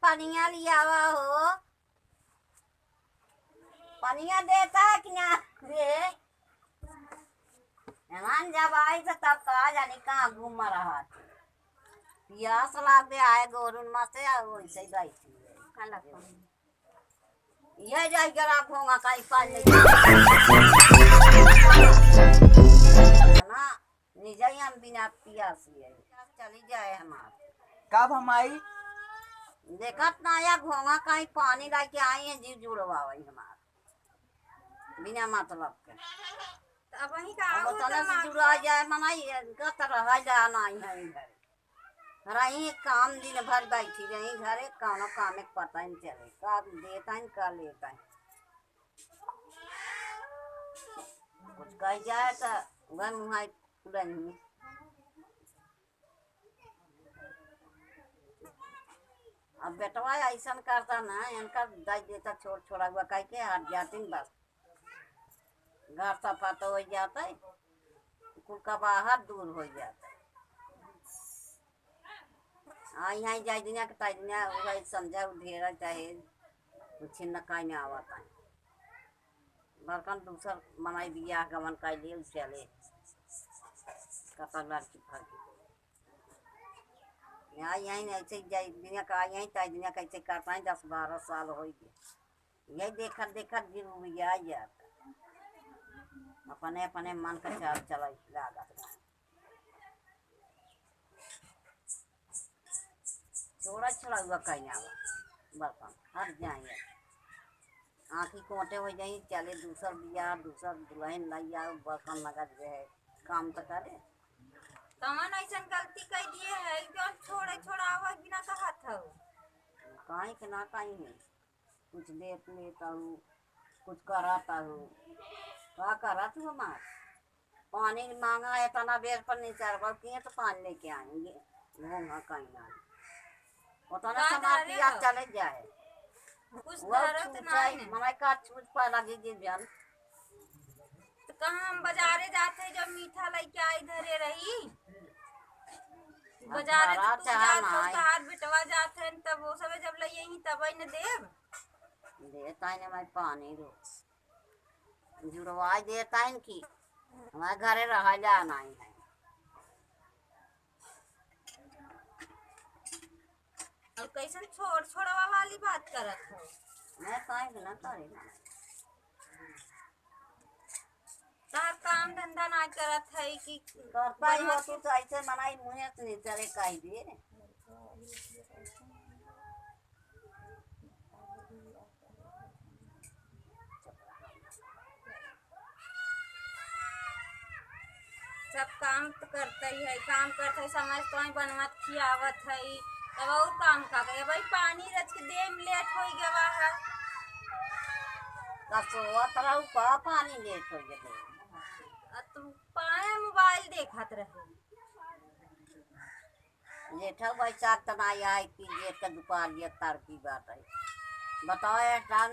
पनिया लिया हुआ हो। पनिया देता है कि ना रे? मेहमान जब आई तो तब कहा जानी कहाँ घूम रहा था। प्यास लाग दे आए गोरुन में से वैसे ही गई थी। यह जाए जरा घूंगा कहीं पाल ले ना निजा ही हम बिना प्यासी है चली जाए हमारे कब हम आई देखत ना या घोंगा कहीं पानी ला के आई है जीव जुड़वा वही हमारा बिना मतलब के अब वही का अब तने से जुड़ा जाए मनाई का तरह जाना है इधर रही काम दिन भर बैठी रही घरे कौनो काम एक पता नहीं चले का देता है का लेता है कुछ कह जाए तो वह मुँह नहीं अब बेटवा ऐसा करता ना इनका दे देता छोड़ छोड़ा हुआ कह के हट जाती बस घर सफा तो हो जाता है कुल का बाहर दूर हो जाता है हाँ यहाँ जाए दुनिया के ताई दुनिया वही समझा उधेरा चाहे कुछ न कहीं आवता है बरकन दूसर मनाई बिया गमन का लिए चले कतर लड़की फड़की यहाँ यहीं ऐसे जाए दुनिया का यहीं ताई दुनिया कैसे करता है 10-12 साल हो गए यही देखत देखत जरूरी आ जाता अपने अपने मन का चाल चला लागत छोड़ा छोड़ा हुआ कहीं आवा बर्तन हट जाए आँखी कोटे हो जाए चले दूसर बिया दूसर दुल्हन लैया बर्तन लगा दे है काम तो करे तमन ऐसा गलती कर दिए है जो छोड़े छोड़ावा बिना कहा था कहीं के ना कहीं नहीं कुछ देख लेता हूँ कुछ कराता हूँ क्या करा तू हमार पानी मांगा है तना बेर पर नहीं चढ़ किए तो पानी लेके आएंगे घूंगा कहीं ना उतना समार पिया चले जाए कुछ वो धरत नहीं मनाई का छूट पा लगी जी जान तो कहाँ हम बाजारे जाते जब मीठा लेके आई धरे रही बाजारे तो तू जात हो हाथ बिटवा जाते हैं तब वो सब जब ले यही तब ही न देव देता है मैं पानी रो जुड़वा देता है कि हमारे घरे रहा जाना ही है और कैसन छोड़ छोड़वा वाली बात करत हो मैं कहीं ना करेगा तार काम धंधा ना करत है कि करता ही हो तू तो ऐसे मनाई मुझे तो नहीं चले कहीं भी सब काम तो करता ही है काम करता है समझ तो ही बनवत खियावत है तब और काम का गए भाई पानी रच के दे में लेट हो गया है तब तो वो तरह का पानी लेट हो गया तुम पाए मोबाइल देखत रहे जेठा वैसा तना आई कि जेठ का दोपहर ये तार की बात है बताओ टाइम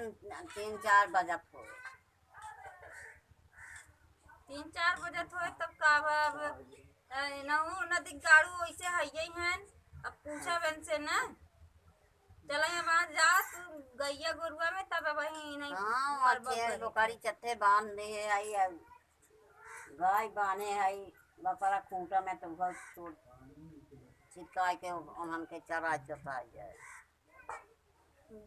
3-4 बजे हो 3-4 बजे हो तब का नहू नदी गाड़ू वैसे है ही हैं अब पूछा बन से ना चला वहाँ जा तू गैया गुरुआ में तब वही नहीं हाँ लोकारी चट्टे बांध दे है गाय बाने है बकरा खूंटा में तो बहुत छोड़ छिटका के उन्हन के चरा चता जाए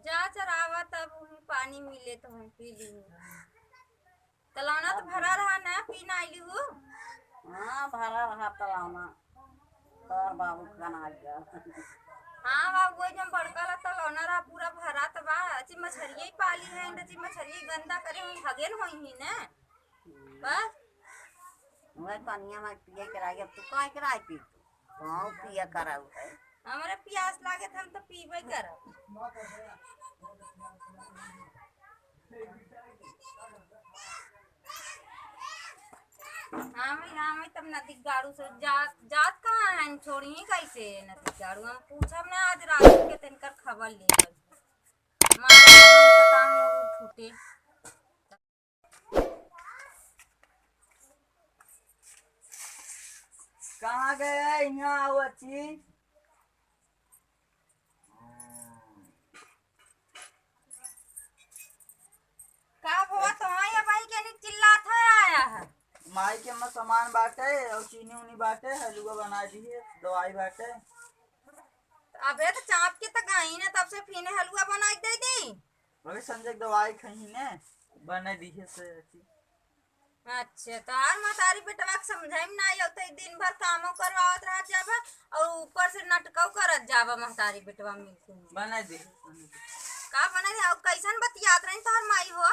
जा चरावा तब वही पानी मिले तो हम पी ली तलाना तो भरा रहा ना पीना आई लू हाँ भरा रहा तलाना और बाबू खाना गया हाँ बाबू वो जब बड़का ला तलाना रहा पूरा भरा तो बा अच्छी मछलियाँ ही पाली है अच्छी मछलियाँ गंदा करे हुई हगेन हुई ही ना बस वह पानिया में पिए कराई अब तू कहाँ कराई पी तू हाँ पिया कराऊ है हमारे प्यास लागे हम तो पीबे करब हाँ मैं तब नदी गाड़ू से जात कहाँ है छोड़ी ही कैसे नदी गाड़ू हम पूछब ना आज रात के तनकर खबर ले मारे काम छूटे कहाँ गए यहाँ आओ अच्छी माई के में सामान बाटे और चीनी उनी बाटे, हलवा बना दिए, दवाई बाटे। अबे तो चाप के तक आई ना, तब से फिर हलवा बना के दे दी। वही संजय दवाई खही ने बना दिए से अच्छी। अच्छा तो यार महतारी बेटवा के समझाई में ना होते, दिन भर कामों करवावत रह जाबा और ऊपर से नटकव करत जाबा महतारी बेटवा मिलके। बना दिए का बना दे? और कैसन बतियात रही तोहर माई हो?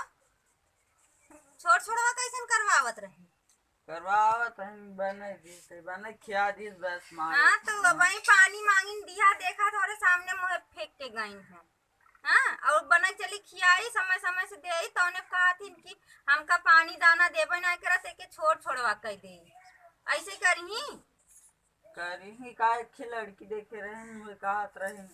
छोड़ छोड़वा कैसन करवावत रही? करवावत है, बना दिए, बना खिया दिए बस मार। हाँ तो वही पानी मांगिन दिया, देखा थोड़े सामने मुँह फेंक के गई है। हाँ और बना चली खियाई, समय समय से दे, तो उन्हें कहा थी कि हमका पानी दाना देबे ना करत के छोड़ छोड़वा कह दे। ऐसे करही करी का एक लड़की देखे रहे, मुझे कहत रहे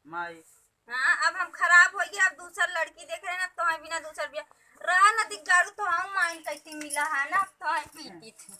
माई। हाँ अब हम खराब हो गए, अब दूसर लड़की देख रहे ना, तो हम बिना दूसर बिया रहा न दिगाड़ू, तो हम माइन कैसे मिला है ना, तो हम पीटी थी।